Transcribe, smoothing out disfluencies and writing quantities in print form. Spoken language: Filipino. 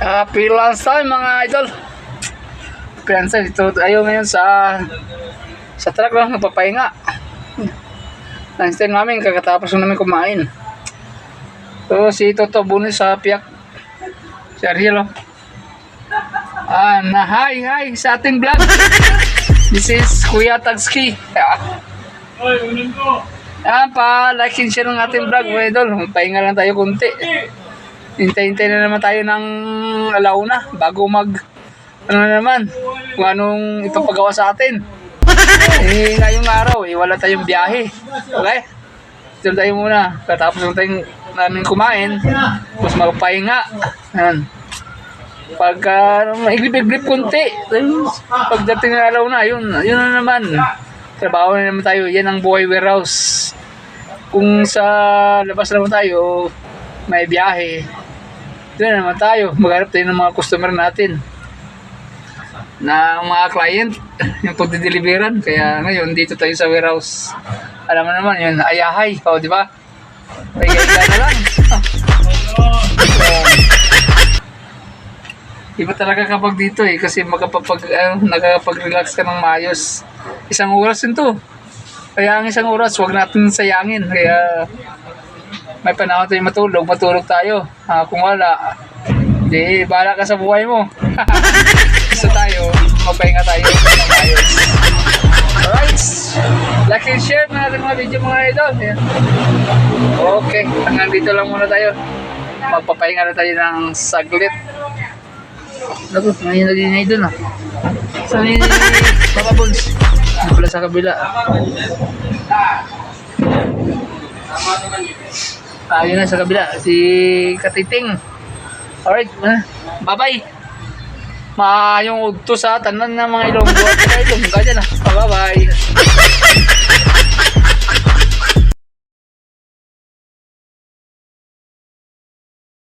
Happy lunch time mga idol. Piyansa dito tayo ngayon sa truck lang, nagpapahinga. Lunch time namin, kakatapos namin kumain. So si Toto Bunis sa piyak. Si Ariel, oh. Hi sa ating vlog. This is Kuya Tagski. Oy, unin ko. Like and share ng ating vlog mga idol. Pahinga lang tayo kunti. Hintay-hintay na naman tayo ng alauna bago ano na naman, kung anong ipapagawa sa atin. Ngayong araw, wala tayong biyahe. Okay? Ito tayo muna. Katapos namin kumain, tapos magpahinga. Ayan. Pagka mahiglip-glip kunti, pagdating ng alauna, yun na naman. Trabaho na naman tayo. Yan ang buhay warehouse. Kung sa labas naman tayo, may biyahe, doon naman tayo, maghanap tayo ng mga customer natin na mga client, yung pagdideliveran. Kaya ngayon, dito tayo sa warehouse. Alam mo naman, yun, ayahay, o di ba? Kaya na lang. Iba talaga kapag dito kasi nakakapag-relax ka ng maayos. Isang oras din to. Kaya ang isang oras, huwag natin sayangin. Kaya may panahon tayo matulog tayo. Kung wala, di bahala ka sa buhay mo. Isa tayo, magpahinga tayo ng ayos. Alright, like and share na natin mga video mga idol. Okay, hanggang dito lang muna tayo. Magpapahinga na tayo ng saglit. Naku, ngayon nag-ingay dun Saan yung Papa Bones? Ano pala sa kabila? Yun na sa kabila, si Katiting. Alright, bye-bye. Maayong udto sa tanan ng mga Ilonggo at Ilongga dyan. Bye-bye.